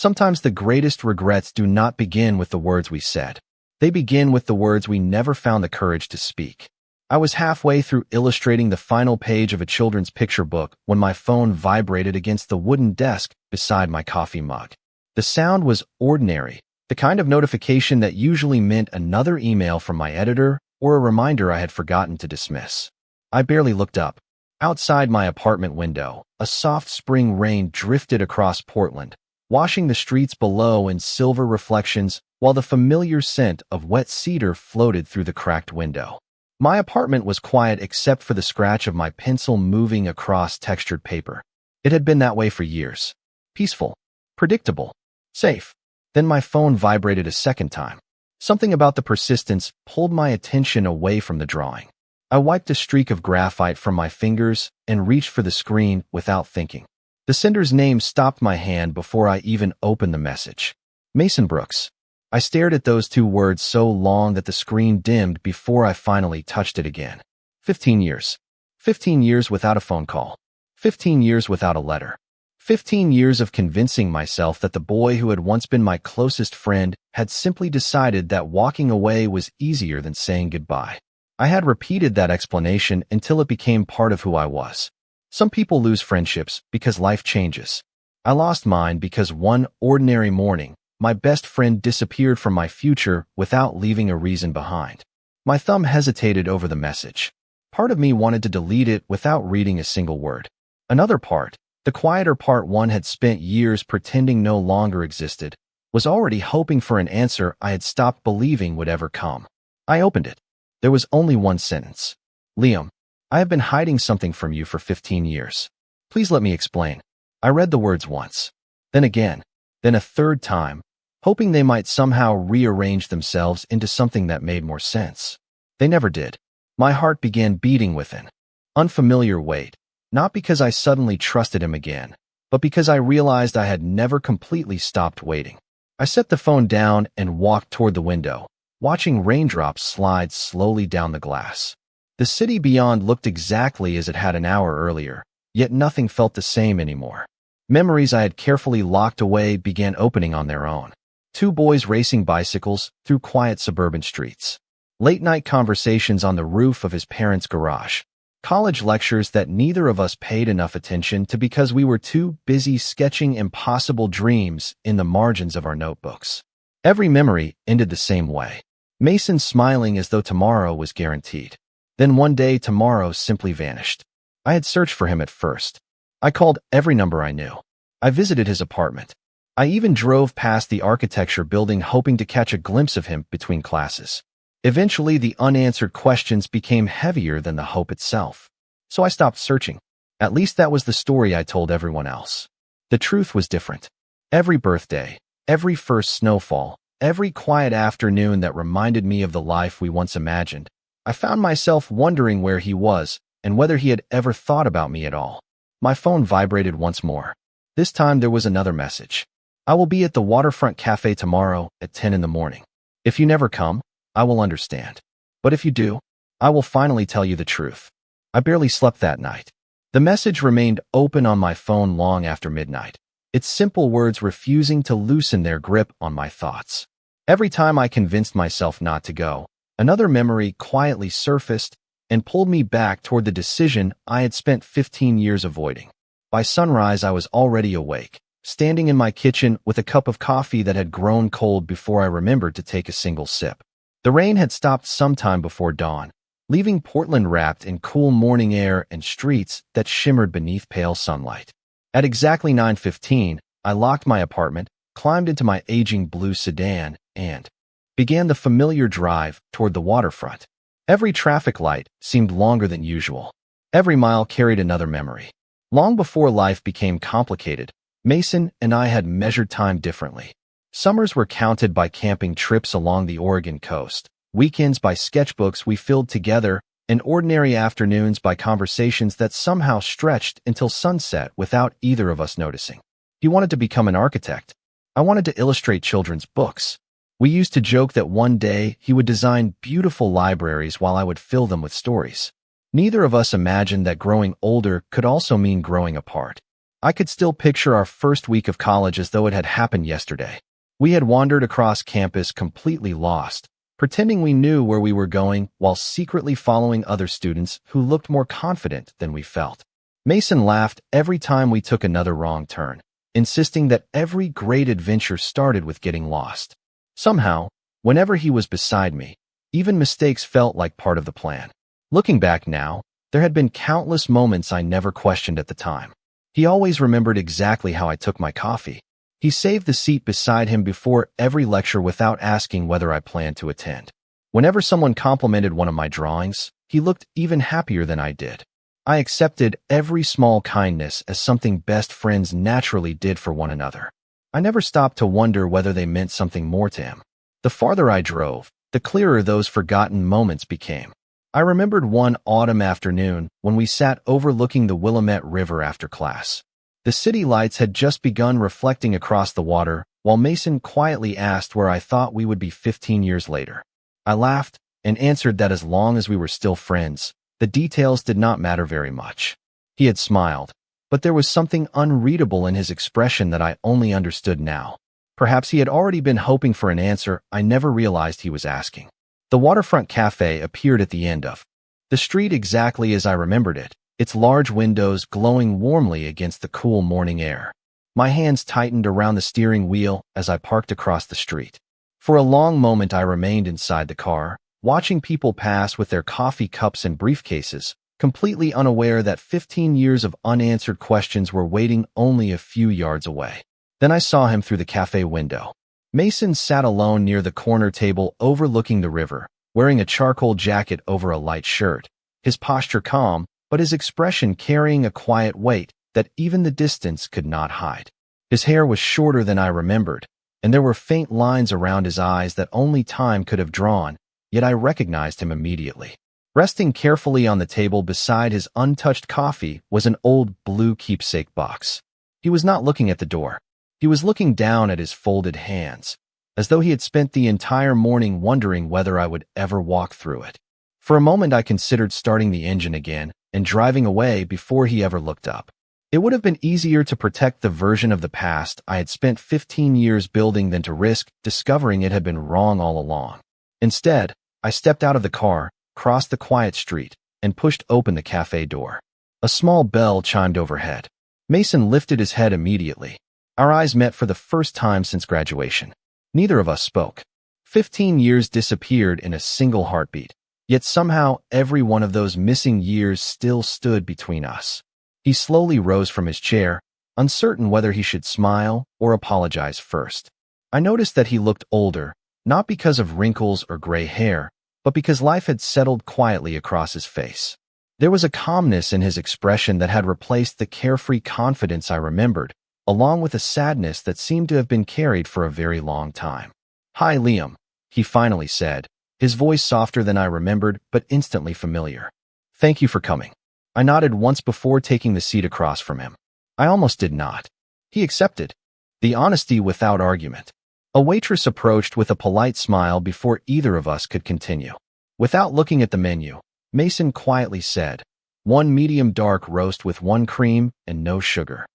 Sometimes the greatest regrets do not begin with the words we said. They begin with the words we never found the courage to speak. I was halfway through illustrating the final page of a children's picture book when my phone vibrated against the wooden desk beside my coffee mug. The sound was ordinary, the kind of notification that usually meant another email from my editor or a reminder I had forgotten to dismiss. I barely looked up. Outside my apartment window, a soft spring rain drifted across Portland, washing the streets below in silver reflections while the familiar scent of wet cedar floated through the cracked window. My apartment was quiet except for the scratch of my pencil moving across textured paper. It had been that way for years. Peaceful, predictable, safe. Then my phone vibrated a second time. Something about the persistence pulled my attention away from the drawing. I wiped a streak of graphite from my fingers and reached for the screen without thinking. The sender's name stopped my hand before I even opened the message. Mason Brooks. I stared at those two words so long that the screen dimmed before I finally touched it again. 15 years. 15 years without a phone call. 15 years without a letter. 15 years of convincing myself that the boy who had once been my closest friend had simply decided that walking away was easier than saying goodbye. I had repeated that explanation until it became part of who I was. Some people lose friendships because life changes. I lost mine because one ordinary morning, my best friend disappeared from my future without leaving a reason behind. My thumb hesitated over the message. Part of me wanted to delete it without reading a single word. Another part, the quieter part one had spent years pretending no longer existed, was already hoping for an answer I had stopped believing would ever come. I opened it. There was only one sentence. Liam, I have been hiding something from you for 15 years. Please let me explain. I read the words once, then again, then a third time, hoping they might somehow rearrange themselves into something that made more sense. They never did. My heart began beating with an unfamiliar weight, not because I suddenly trusted him again, but because I realized I had never completely stopped waiting. I set the phone down and walked toward the window, watching raindrops slide slowly down the glass. The city beyond looked exactly as it had an hour earlier, yet nothing felt the same anymore. Memories I had carefully locked away began opening on their own. Two boys racing bicycles through quiet suburban streets. Late-night conversations on the roof of his parents' garage. College lectures that neither of us paid enough attention to because we were too busy sketching impossible dreams in the margins of our notebooks. Every memory ended the same way. Mason smiling as though tomorrow was guaranteed. Then one day tomorrow simply vanished. I had searched for him at first. I called every number I knew. I visited his apartment. I even drove past the architecture building hoping to catch a glimpse of him between classes. Eventually, the unanswered questions became heavier than the hope itself. So I stopped searching. At least that was the story I told everyone else. The truth was different. Every birthday, every first snowfall, every quiet afternoon that reminded me of the life we once imagined, I found myself wondering where he was and whether he had ever thought about me at all. My phone vibrated once more. This time there was another message. I will be at the waterfront cafe tomorrow at 10 in the morning. If you never come, I will understand. But if you do, I will finally tell you the truth. I barely slept that night. The message remained open on my phone long after midnight, its simple words refusing to loosen their grip on my thoughts. Every time I convinced myself not to go, another memory quietly surfaced and pulled me back toward the decision I had spent 15 years avoiding. By sunrise, I was already awake, standing in my kitchen with a cup of coffee that had grown cold before I remembered to take a single sip. The rain had stopped sometime before dawn, leaving Portland wrapped in cool morning air and streets that shimmered beneath pale sunlight. At exactly 9:15, I locked my apartment, climbed into my aging blue sedan, and began the familiar drive toward the waterfront. Every traffic light seemed longer than usual. Every mile carried another memory. Long before life became complicated, Mason and I had measured time differently. Summers were counted by camping trips along the Oregon coast, weekends by sketchbooks we filled together, and ordinary afternoons by conversations that somehow stretched until sunset without either of us noticing. He wanted to become an architect. I wanted to illustrate children's books. We used to joke that one day he would design beautiful libraries while I would fill them with stories. Neither of us imagined that growing older could also mean growing apart. I could still picture our first week of college as though it had happened yesterday. We had wandered across campus completely lost, pretending we knew where we were going while secretly following other students who looked more confident than we felt. Mason laughed every time we took another wrong turn, insisting that every great adventure started with getting lost. Somehow, whenever he was beside me, even mistakes felt like part of the plan. Looking back now, there had been countless moments I never questioned at the time. He always remembered exactly how I took my coffee. He saved the seat beside him before every lecture without asking whether I planned to attend. Whenever someone complimented one of my drawings, he looked even happier than I did. I accepted every small kindness as something best friends naturally did for one another. I never stopped to wonder whether they meant something more to him. The farther I drove, the clearer those forgotten moments became. I remembered one autumn afternoon when we sat overlooking the Willamette River after class. The city lights had just begun reflecting across the water, while Mason quietly asked where I thought we would be 15 years later. I laughed and answered that as long as we were still friends, the details did not matter very much. He had smiled, but there was something unreadable in his expression that I only understood now. Perhaps he had already been hoping for an answer I never realized he was asking. The waterfront cafe appeared at the end of the street exactly as I remembered it, its large windows glowing warmly against the cool morning air. My hands tightened around the steering wheel as I parked across the street. For a long moment I remained inside the car, watching people pass with their coffee cups and briefcases, completely unaware that 15 years of unanswered questions were waiting only a few yards away. Then I saw him through the cafe window. Mason sat alone near the corner table overlooking the river, wearing a charcoal jacket over a light shirt, his posture calm, but his expression carrying a quiet weight that even the distance could not hide. His hair was shorter than I remembered, and there were faint lines around his eyes that only time could have drawn, yet I recognized him immediately. Resting carefully on the table beside his untouched coffee was an old blue keepsake box. He was not looking at the door. He was looking down at his folded hands, as though he had spent the entire morning wondering whether I would ever walk through it. For a moment I considered starting the engine again and driving away before he ever looked up. It would have been easier to protect the version of the past I had spent 15 years building than to risk discovering it had been wrong all along. Instead, I stepped out of the car, crossed the quiet street, and pushed open the cafe door. A small bell chimed overhead. Mason lifted his head immediately. Our eyes met for the first time since graduation. Neither of us spoke. 15 years disappeared in a single heartbeat, yet somehow every one of those missing years still stood between us. He slowly rose from his chair, uncertain whether he should smile or apologize first. I noticed that he looked older, not because of wrinkles or gray hair, but because life had settled quietly across his face. There was a calmness in his expression that had replaced the carefree confidence I remembered, along with a sadness that seemed to have been carried for a very long time. "Hi, Liam," he finally said, his voice softer than I remembered, but instantly familiar. "Thank you for coming." I nodded once before taking the seat across from him. I almost did not. He accepted. The honesty without argument. A waitress approached with a polite smile before either of us could continue. Without looking at the menu, Mason quietly said, "One medium dark roast with 1 cream and no sugar."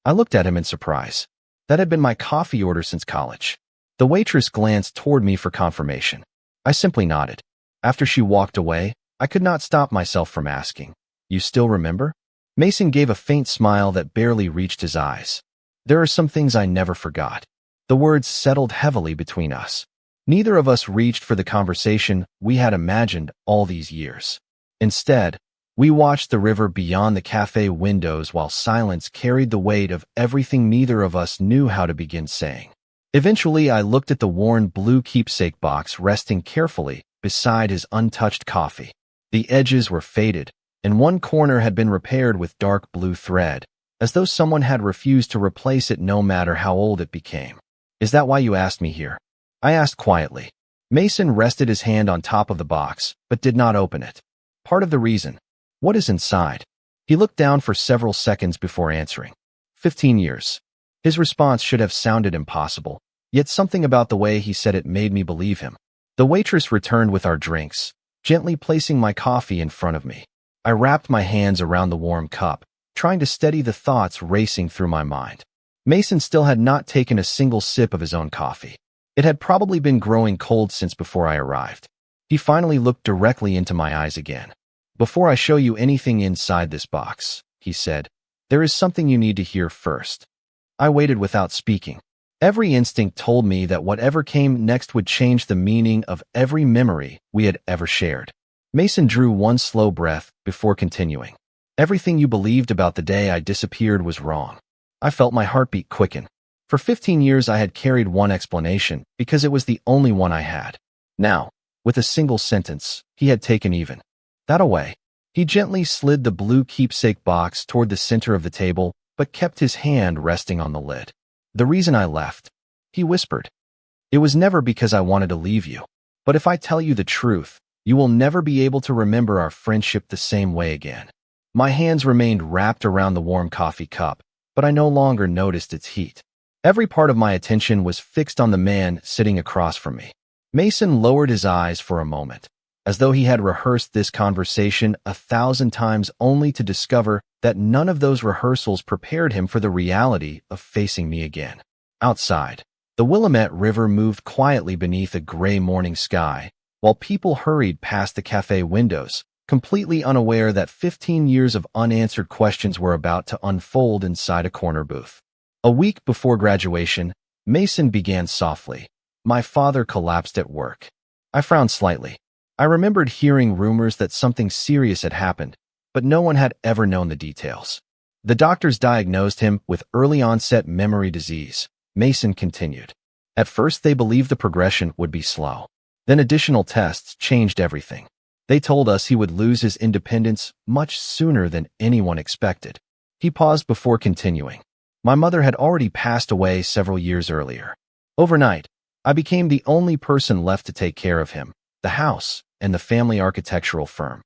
I looked at him in surprise. That had been my coffee order since college. The waitress glanced toward me for confirmation. I simply nodded. After she walked away, I could not stop myself from asking, "You still remember?" Mason gave a faint smile that barely reached his eyes. There are some things I never forgot. The words settled heavily between us. Neither of us reached for the conversation we had imagined all these years. Instead, we watched the river beyond the cafe windows while silence carried the weight of everything neither of us knew how to begin saying. Eventually, I looked at the worn blue keepsake box resting carefully beside his untouched coffee. The edges were faded, and one corner had been repaired with dark blue thread, as though someone had refused to replace it no matter how old it became. "Is that why you asked me here?" I asked quietly. Mason rested his hand on top of the box, but did not open it. "Part of the reason. What is inside?" He looked down for several seconds before answering. 15 years. His response should have sounded impossible, yet something about the way he said it made me believe him. The waitress returned with our drinks, gently placing my coffee in front of me. I wrapped my hands around the warm cup, trying to steady the thoughts racing through my mind. Mason still had not taken a single sip of his own coffee. It had probably been growing cold since before I arrived. He finally looked directly into my eyes again. "Before I show you anything inside this box," he said, "there is something you need to hear first." I waited without speaking. Every instinct told me that whatever came next would change the meaning of every memory we had ever shared. Mason drew one slow breath before continuing. "Everything you believed about the day I disappeared was wrong." I felt my heartbeat quicken. For 15 years I had carried one explanation because it was the only one I had. Now, with a single sentence, he had taken even that away. He gently slid the blue keepsake box toward the center of the table, but kept his hand resting on the lid. "The reason I left," he whispered, "it was never because I wanted to leave you. But if I tell you the truth, you will never be able to remember our friendship the same way again." My hands remained wrapped around the warm coffee cup, but I no longer noticed its heat. Every part of my attention was fixed on the man sitting across from me. Mason lowered his eyes for a moment, as though he had rehearsed this conversation 1,000 times only to discover that none of those rehearsals prepared him for the reality of facing me again. Outside, the Willamette River moved quietly beneath a gray morning sky, while people hurried past the cafe windows, completely unaware that 15 years of unanswered questions were about to unfold inside a corner booth. A week before graduation, Mason began softly. "My father collapsed at work." I frowned slightly. I remembered hearing rumors that something serious had happened, but no one had ever known the details. "The doctors diagnosed him with early-onset memory disease," Mason continued. "At first they believed the progression would be slow. Then additional tests changed everything. They told us he would lose his independence much sooner than anyone expected." He paused before continuing. "My mother had already passed away several years earlier. Overnight, I became the only person left to take care of him, the house, and the family architectural firm."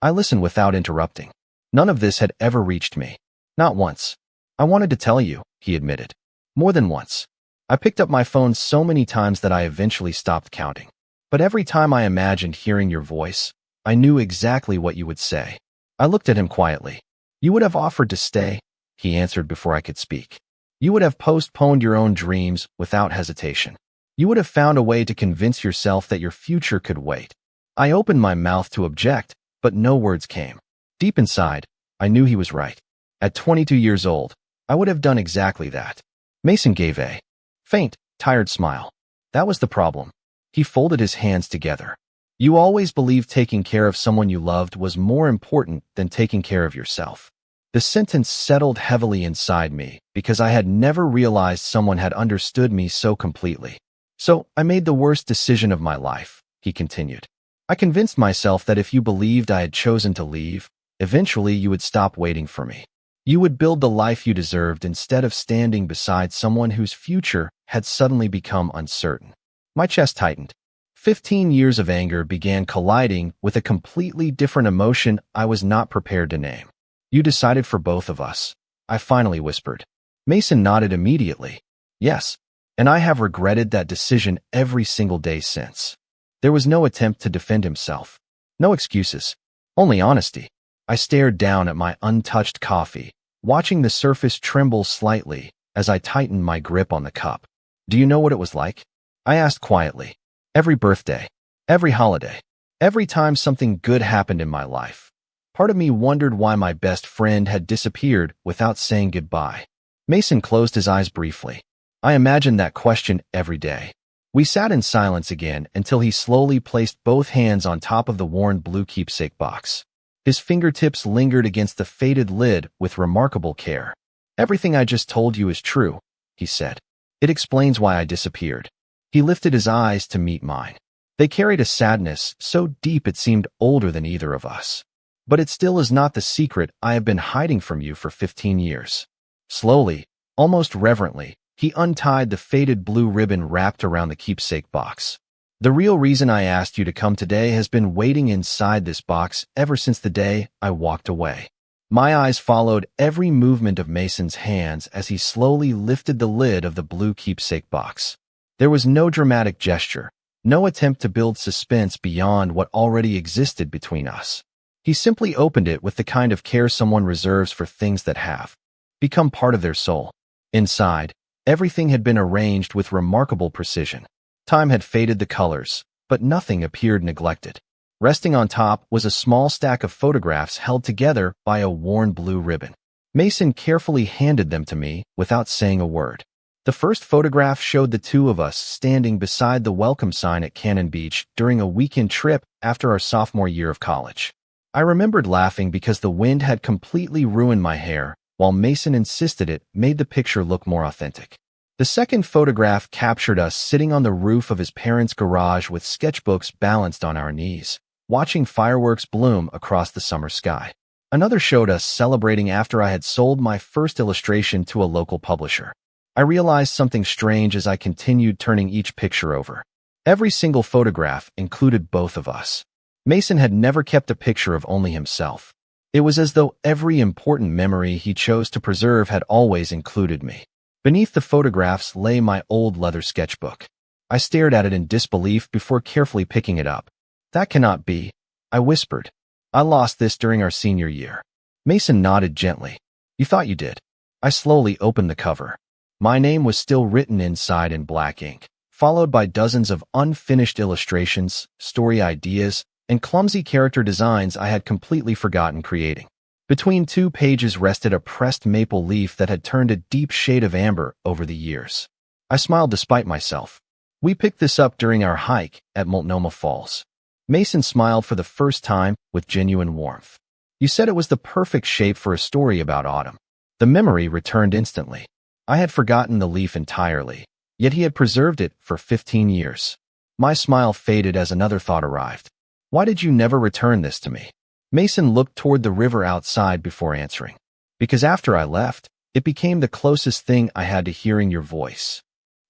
I listened without interrupting. None of this had ever reached me. Not once. "I wanted to tell you," he admitted. "More than once. I picked up my phone so many times that I eventually stopped counting. But every time I imagined hearing your voice, I knew exactly what you would say." I looked at him quietly. "You would have offered to stay," he answered before I could speak. "You would have postponed your own dreams without hesitation. You would have found a way to convince yourself that your future could wait." I opened my mouth to object, but no words came. Deep inside, I knew he was right. At 22 years old, I would have done exactly that. Mason gave a faint, tired smile. That was the problem. He folded his hands together. "You always believed taking care of someone you loved was more important than taking care of yourself." The sentence settled heavily inside me because I had never realized someone had understood me so completely. "So I made the worst decision of my life," he continued. "I convinced myself that if you believed I had chosen to leave, eventually you would stop waiting for me. You would build the life you deserved instead of standing beside someone whose future had suddenly become uncertain." My chest tightened. 15 years of anger began colliding with a completely different emotion I was not prepared to name. "You decided for both of us," I finally whispered. Mason nodded immediately. "Yes, and I have regretted that decision every single day since." There was no attempt to defend himself. No excuses. Only honesty. I stared down at my untouched coffee, watching the surface tremble slightly as I tightened my grip on the cup. "Do you know what it was like?" I asked quietly. "Every birthday, every holiday, every time something good happened in my life, part of me wondered why my best friend had disappeared without saying goodbye." Mason closed his eyes briefly. "I imagined that question every day." We sat in silence again until he slowly placed both hands on top of the worn blue keepsake box. His fingertips lingered against the faded lid with remarkable care. "Everything I just told you is true," he said. "It explains why I disappeared." He lifted his eyes to meet mine. They carried a sadness so deep it seemed older than either of us. "But it still is not the secret I have been hiding from you for 15 years. Slowly, almost reverently, he untied the faded blue ribbon wrapped around the keepsake box. "The real reason I asked you to come today has been waiting inside this box ever since the day I walked away." My eyes followed every movement of Mason's hands as he slowly lifted the lid of the blue keepsake box. There was no dramatic gesture, no attempt to build suspense beyond what already existed between us. He simply opened it with the kind of care someone reserves for things that have become part of their soul. Inside, everything had been arranged with remarkable precision. Time had faded the colors, but nothing appeared neglected. Resting on top was a small stack of photographs held together by a worn blue ribbon. Mason carefully handed them to me without saying a word. The first photograph showed the two of us standing beside the welcome sign at Cannon Beach during a weekend trip after our sophomore year of college. I remembered laughing because the wind had completely ruined my hair, while Mason insisted it made the picture look more authentic. The second photograph captured us sitting on the roof of his parents' garage with sketchbooks balanced on our knees, watching fireworks bloom across the summer sky. Another showed us celebrating after I had sold my first illustration to a local publisher. I realized something strange as I continued turning each picture over. Every single photograph included both of us. Mason had never kept a picture of only himself. It was as though every important memory he chose to preserve had always included me. Beneath the photographs lay my old leather sketchbook. I stared at it in disbelief before carefully picking it up. "That cannot be," I whispered. "I lost this during our senior year." Mason nodded gently. "You thought you did." I slowly opened the cover. My name was still written inside in black ink, followed by dozens of unfinished illustrations, story ideas, and clumsy character designs I had completely forgotten creating. Between two pages rested a pressed maple leaf that had turned a deep shade of amber over the years. I smiled despite myself. "We picked this up during our hike at Multnomah Falls." Mason smiled for the first time with genuine warmth. "You said it was the perfect shape for a story about autumn." The memory returned instantly. I had forgotten the leaf entirely, yet he had preserved it for 15 years. My smile faded as another thought arrived. "Why did you never return this to me?" Mason looked toward the river outside before answering. "Because after I left, it became the closest thing I had to hearing your voice."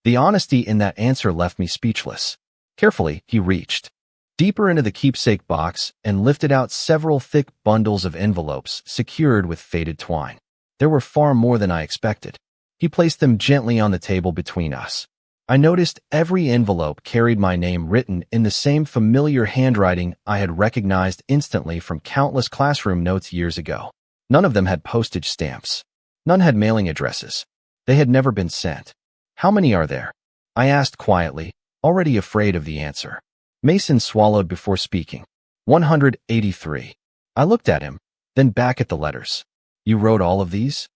The honesty in that answer left me speechless. Carefully, he reached deeper into the keepsake box and lifted out several thick bundles of envelopes secured with faded twine. There were far more than I expected. He placed them gently on the table between us. I noticed every envelope carried my name written in the same familiar handwriting I had recognized instantly from countless classroom notes years ago. None of them had postage stamps. None had mailing addresses. They had never been sent. "How many are there?" I asked quietly, already afraid of the answer. Mason swallowed before speaking. 183. I looked at him, then back at the letters. "You wrote all of these?"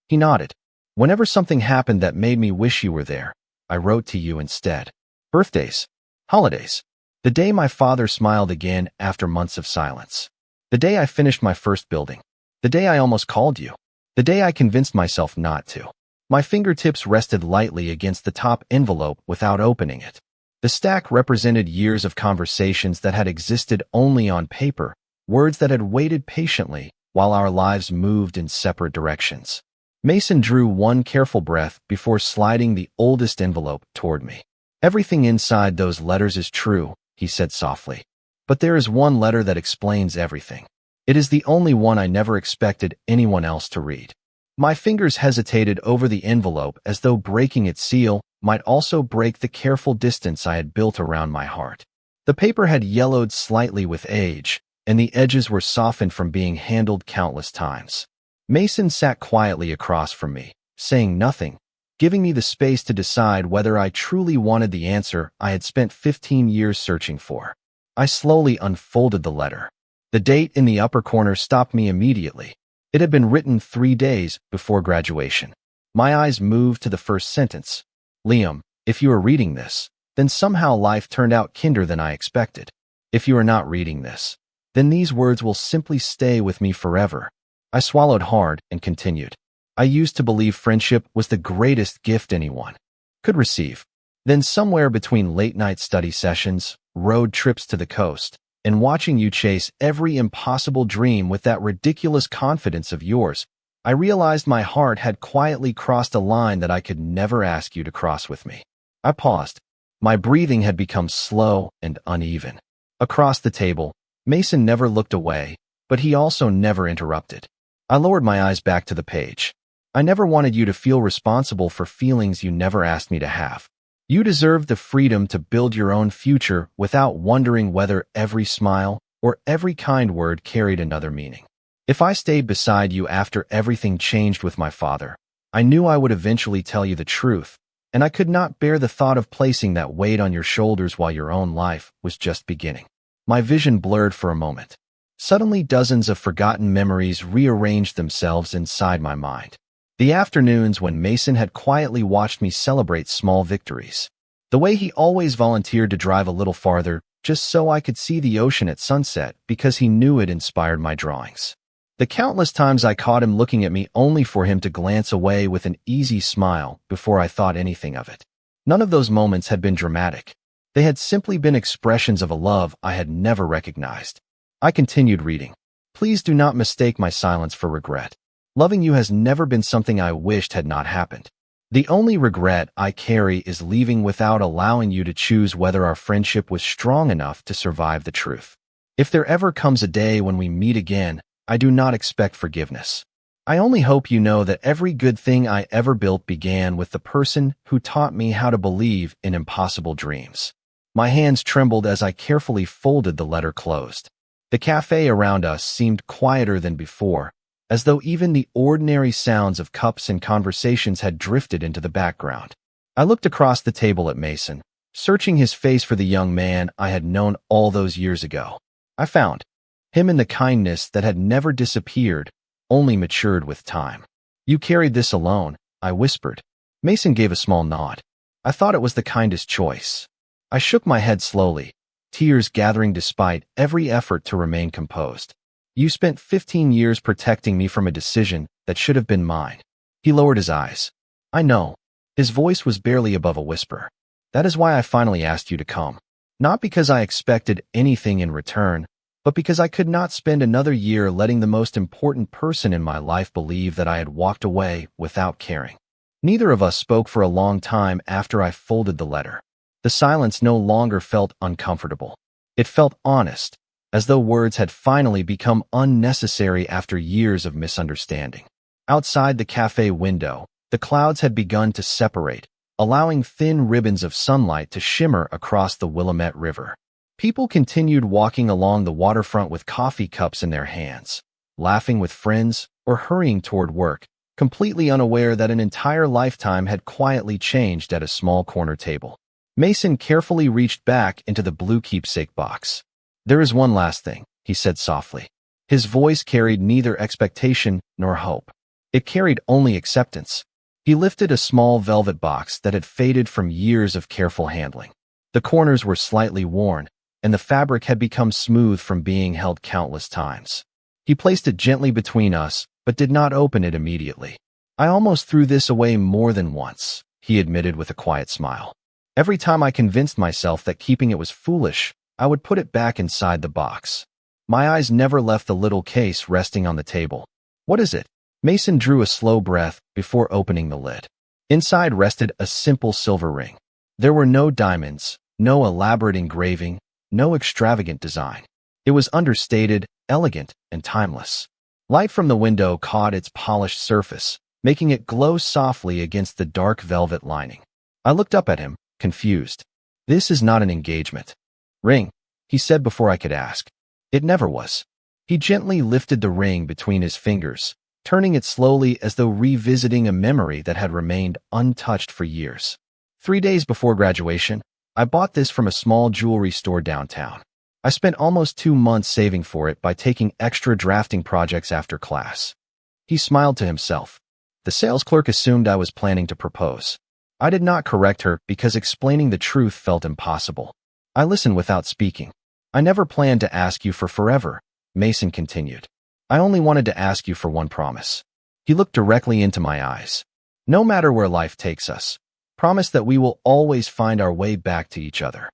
He nodded. "Whenever something happened that made me wish you were there, I wrote to you instead. Birthdays, holidays, the day my father smiled again after months of silence, the day I finished my first building, the day I almost called you, the day I convinced myself not to." My fingertips rested lightly against the top envelope without opening it. The stack represented years of conversations that had existed only on paper, words that had waited patiently while our lives moved in separate directions. Mason drew one careful breath before sliding the oldest envelope toward me. "Everything inside those letters is true," he said softly. "But there is one letter that explains everything. It is the only one I never expected anyone else to read." My fingers hesitated over the envelope as though breaking its seal might also break the careful distance I had built around my heart. The paper had yellowed slightly with age, and the edges were softened from being handled countless times. Mason sat quietly across from me, saying nothing, giving me the space to decide whether I truly wanted the answer I had spent 15 years searching for. I slowly unfolded the letter. The date in the upper corner stopped me immediately. It had been written 3 days before graduation. My eyes moved to the first sentence. "Liam, if you are reading this, then somehow life turned out kinder than I expected. If you are not reading this, then these words will simply stay with me forever." I swallowed hard and continued. "I used to believe friendship was the greatest gift anyone could receive. Then somewhere between late-night study sessions, road trips to the coast, and watching you chase every impossible dream with that ridiculous confidence of yours, I realized my heart had quietly crossed a line that I could never ask you to cross with me." I paused. My breathing had become slow and uneven. Across the table, Mason never looked away, but he also never interrupted. I lowered my eyes back to the page. "I never wanted you to feel responsible for feelings you never asked me to have. You deserve the freedom to build your own future without wondering whether every smile or every kind word carried another meaning. If I stayed beside you after everything changed with my father, I knew I would eventually tell you the truth, and I could not bear the thought of placing that weight on your shoulders while your own life was just beginning. My vision blurred for a moment. Suddenly, dozens of forgotten memories rearranged themselves inside my mind. The afternoons when Mason had quietly watched me celebrate small victories. The way he always volunteered to drive a little farther just so I could see the ocean at sunset because he knew it inspired my drawings. The countless times I caught him looking at me only for him to glance away with an easy smile before I thought anything of it. None of those moments had been dramatic. They had simply been expressions of a love I had never recognized. I continued reading. Please do not mistake my silence for regret. Loving you has never been something I wished had not happened. The only regret I carry is leaving without allowing you to choose whether our friendship was strong enough to survive the truth. If there ever comes a day when we meet again, I do not expect forgiveness. I only hope you know that every good thing I ever built began with the person who taught me how to believe in impossible dreams. My hands trembled as I carefully folded the letter closed. The cafe around us seemed quieter than before, as though even the ordinary sounds of cups and conversations had drifted into the background. I looked across the table at Mason, searching his face for the young man I had known all those years ago. I found him in the kindness that had never disappeared, only matured with time. You carried this alone, I whispered. Mason gave a small nod. I thought it was the kindest choice. I shook my head slowly, tears gathering despite every effort to remain composed. You spent 15 years protecting me from a decision that should have been mine. He lowered his eyes. I know. His voice was barely above a whisper. That is why I finally asked you to come. Not because I expected anything in return, but because I could not spend another year letting the most important person in my life believe that I had walked away without caring. Neither of us spoke for a long time after I folded the letter. The silence no longer felt uncomfortable. It felt honest, as though words had finally become unnecessary after years of misunderstanding. Outside the cafe window, the clouds had begun to separate, allowing thin ribbons of sunlight to shimmer across the Willamette River. People continued walking along the waterfront with coffee cups in their hands, laughing with friends, or hurrying toward work, completely unaware that an entire lifetime had quietly changed at a small corner table. Mason carefully reached back into the blue keepsake box. There is one last thing, he said softly. His voice carried neither expectation nor hope. It carried only acceptance. He lifted a small velvet box that had faded from years of careful handling. The corners were slightly worn, and the fabric had become smooth from being held countless times. He placed it gently between us, but did not open it immediately. I almost threw this away more than once, he admitted with a quiet smile. Every time I convinced myself that keeping it was foolish, I would put it back inside the box. My eyes never left the little case resting on the table. What is it? Mason drew a slow breath before opening the lid. Inside rested a simple silver ring. There were no diamonds, no elaborate engraving, no extravagant design. It was understated, elegant, and timeless. Light from the window caught its polished surface, making it glow softly against the dark velvet lining. I looked up at him, confused. This is not an engagement ring, he said before I could ask. It never was. He gently lifted the ring between his fingers, turning it slowly as though revisiting a memory that had remained untouched for years. 3 days before graduation, I bought this from a small jewelry store downtown. I spent almost 2 months saving for it by taking extra drafting projects after class. He smiled to himself. The sales clerk assumed I was planning to propose. I did not correct her because explaining the truth felt impossible. I listened without speaking. I never planned to ask you for forever, Mason continued. I only wanted to ask you for one promise. He looked directly into my eyes. No matter where life takes us, promise that we will always find our way back to each other.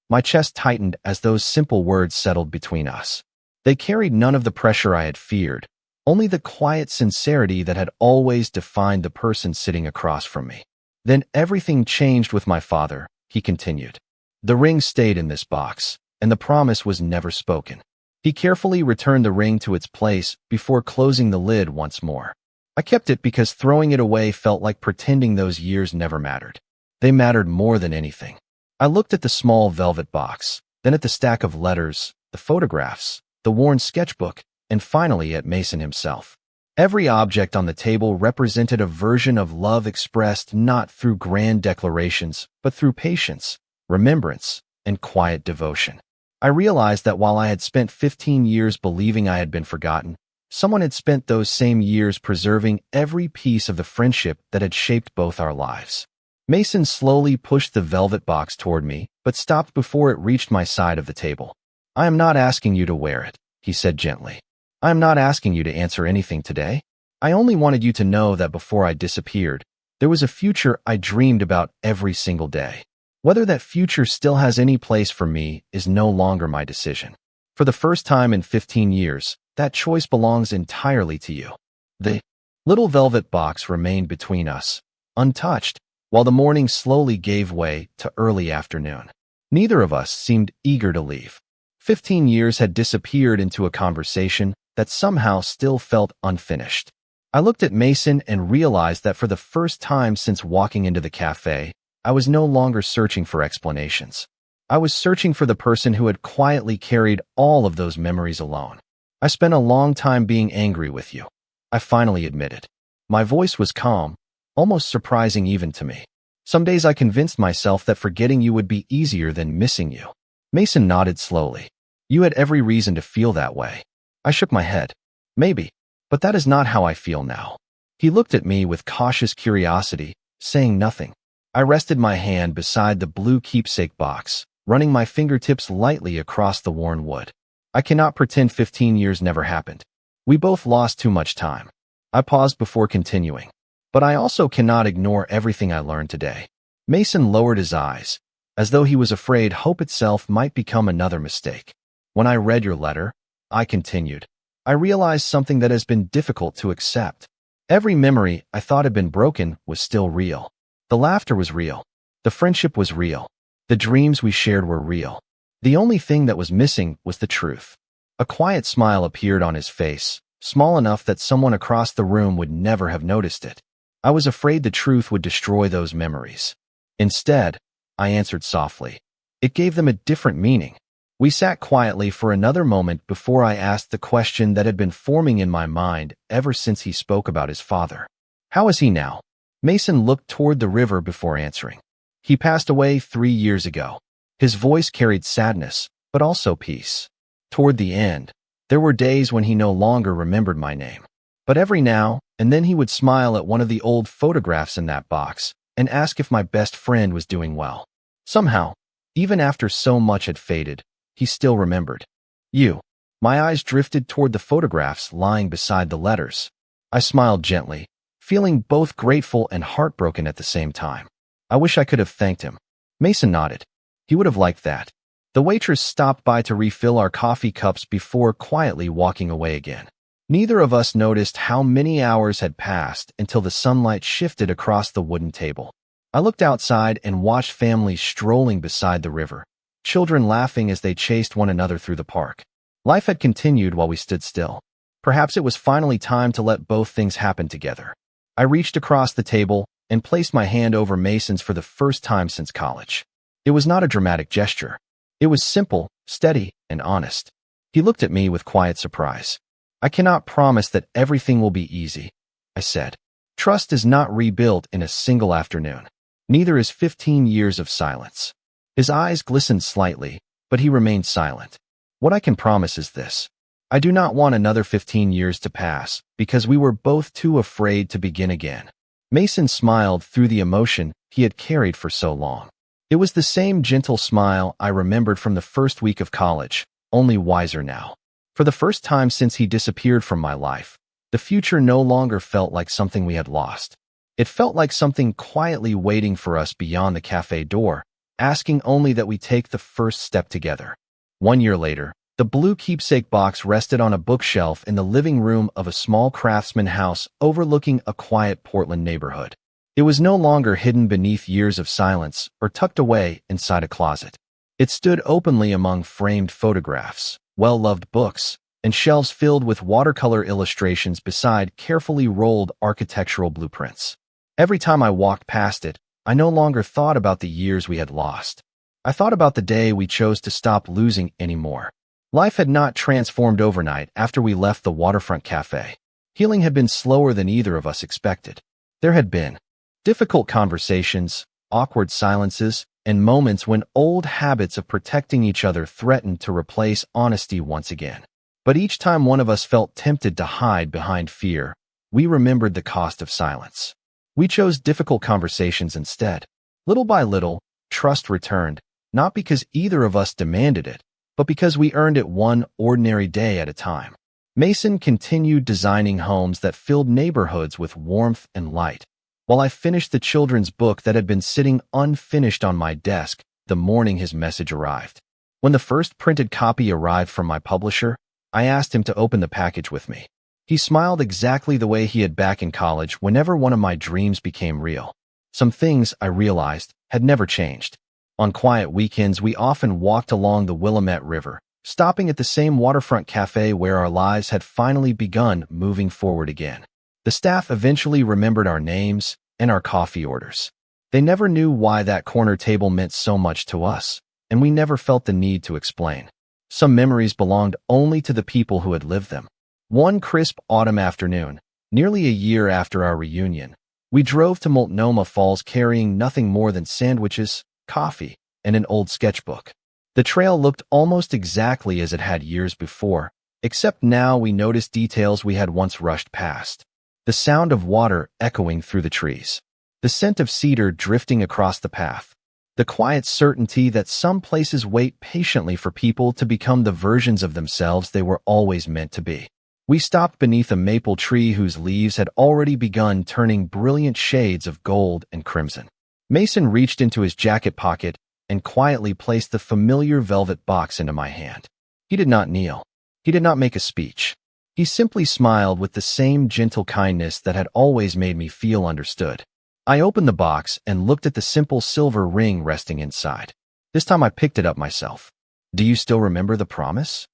My chest tightened as those simple words settled between us. They carried none of the pressure I had feared, only the quiet sincerity that had always defined the person sitting across from me. Then everything changed with my father, he continued. The ring stayed in this box, and the promise was never spoken. He carefully returned the ring to its place before closing the lid once more. I kept it because throwing it away felt like pretending those years never mattered. They mattered more than anything. I looked at the small velvet box, then at the stack of letters, the photographs, the worn sketchbook, and finally at Mason himself. Every object on the table represented a version of love expressed not through grand declarations, but through patience, remembrance, and quiet devotion. I realized that while I had spent 15 years believing I had been forgotten, someone had spent those same years preserving every piece of the friendship that had shaped both our lives. Mason slowly pushed the velvet box toward me, but stopped before it reached my side of the table. "I am not asking you to wear it," he said gently. "I am not asking you to answer anything today. I only wanted you to know that before I disappeared, there was a future I dreamed about every single day. Whether that future still has any place for me is no longer my decision. For the first time in 15 years, that choice belongs entirely to you." The little velvet box remained between us, untouched, while the morning slowly gave way to early afternoon. Neither of us seemed eager to leave. 15 years had disappeared into a conversation that somehow still felt unfinished. I looked at Mason and realized that for the first time since walking into the cafe, I was no longer searching for explanations. I was searching for the person who had quietly carried all of those memories alone. "I spent a long time being angry with you," I finally admitted. My voice was calm, almost surprising even to me. "Some days I convinced myself that forgetting you would be easier than missing you." Mason nodded slowly. "You had every reason to feel that way." I shook my head. "Maybe, but that is not how I feel now." He looked at me with cautious curiosity, saying nothing. I rested my hand beside the blue keepsake box, running my fingertips lightly across the worn wood. "I cannot pretend 15 years never happened. We both lost too much time." I paused before continuing. "But I also cannot ignore everything I learned today." Mason lowered his eyes, as though he was afraid hope itself might become another mistake. "When I read your letter," I continued, "I realized something that has been difficult to accept. Every memory I thought had been broken was still real. The laughter was real. The friendship was real. The dreams we shared were real. The only thing that was missing was the truth." A quiet smile appeared on his face, small enough that someone across the room would never have noticed it. "I was afraid the truth would destroy those memories. Instead," I answered softly, "it gave them a different meaning." We sat quietly for another moment before I asked the question that had been forming in my mind ever since he spoke about his father. "How is he now?" Mason looked toward the river before answering. "He passed away 3 years ago." His voice carried sadness, but also peace. Toward the end, there were days when he no longer remembered my name. But every now and then he would smile at one of the old photographs in that box and ask if my best friend was doing well. Somehow, even after so much had faded, he still remembered. "You." My eyes drifted toward the photographs lying beside the letters. I smiled gently, feeling both grateful and heartbroken at the same time. "I wish I could have thanked him." Mason nodded. "He would have liked that." The waitress stopped by to refill our coffee cups before quietly walking away again. Neither of us noticed how many hours had passed until the sunlight shifted across the wooden table. I looked outside and watched families strolling beside the river, children laughing as they chased one another through the park. Life had continued while we stood still. Perhaps it was finally time to let both things happen together. I reached across the table and placed my hand over Mason's for the first time since college. It was not a dramatic gesture. It was simple, steady, and honest. He looked at me with quiet surprise. "I cannot promise that everything will be easy," I said. "Trust is not rebuilt in a single afternoon. Neither is 15 years of silence." His eyes glistened slightly, but he remained silent. "What I can promise is this. I do not want another 15 years to pass because we were both too afraid to begin again." Mason smiled through the emotion he had carried for so long. It was the same gentle smile I remembered from the first week of college, only wiser now. For the first time since he disappeared from my life, the future no longer felt like something we had lost. It felt like something quietly waiting for us beyond the cafe door, asking only that we take the first step together. 1 year later, the blue keepsake box rested on a bookshelf in the living room of a small craftsman house overlooking a quiet Portland neighborhood. It was no longer hidden beneath years of silence or tucked away inside a closet. It stood openly among framed photographs, well-loved books, and shelves filled with watercolor illustrations beside carefully rolled architectural blueprints. Every time I walked past it, I no longer thought about the years we had lost. I thought about the day we chose to stop losing anymore. Life had not transformed overnight after we left the waterfront cafe. Healing had been slower than either of us expected. There had been difficult conversations, awkward silences, and moments when old habits of protecting each other threatened to replace honesty once again. But each time one of us felt tempted to hide behind fear, we remembered the cost of silence. We chose difficult conversations instead. Little by little, trust returned, not because either of us demanded it, but because we earned it one ordinary day at a time. Mason continued designing homes that filled neighborhoods with warmth and light, while I finished the children's book that had been sitting unfinished on my desk the morning his message arrived. When the first printed copy arrived from my publisher, I asked him to open the package with me. He smiled exactly the way he had back in college whenever one of my dreams became real. Some things, I realized, had never changed. On quiet weekends, we often walked along the Willamette River, stopping at the same waterfront cafe where our lives had finally begun moving forward again. The staff eventually remembered our names and our coffee orders. They never knew why that corner table meant so much to us, and we never felt the need to explain. Some memories belonged only to the people who had lived them. One crisp autumn afternoon, nearly a year after our reunion, we drove to Multnomah Falls carrying nothing more than sandwiches, coffee, and an old sketchbook. The trail looked almost exactly as it had years before, except now we noticed details we had once rushed past. The sound of water echoing through the trees. The scent of cedar drifting across the path. The quiet certainty that some places wait patiently for people to become the versions of themselves they were always meant to be. We stopped beneath a maple tree whose leaves had already begun turning brilliant shades of gold and crimson. Mason reached into his jacket pocket and quietly placed the familiar velvet box into my hand. He did not kneel. He did not make a speech. He simply smiled with the same gentle kindness that had always made me feel understood. I opened the box and looked at the simple silver ring resting inside. This time I picked it up myself. "Do you still remember the promise?"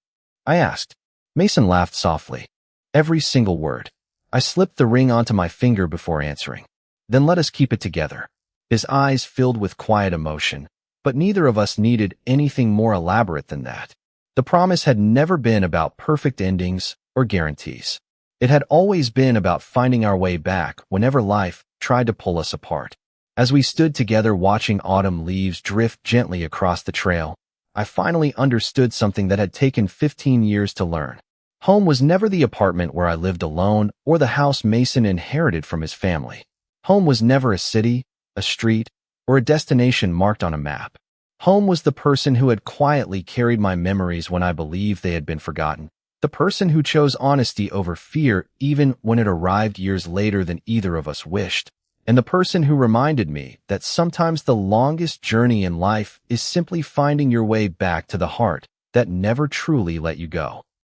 I asked. Mason laughed softly. "Every single word." I slipped the ring onto my finger before answering. "Then let us keep it together." His eyes filled with quiet emotion, but neither of us needed anything more elaborate than that. The promise had never been about perfect endings or guarantees. It had always been about finding our way back whenever life tried to pull us apart. As we stood together watching autumn leaves drift gently across the trail, I finally understood something that had taken 15 years to learn. Home was never the apartment where I lived alone or the house Mason inherited from his family. Home was never a city, a street, or a destination marked on a map. Home was the person who had quietly carried my memories when I believed they had been forgotten. The person who chose honesty over fear even when it arrived years later than either of us wished. And the person who reminded me that sometimes the longest journey in life is simply finding your way back to the heart that never truly let you go.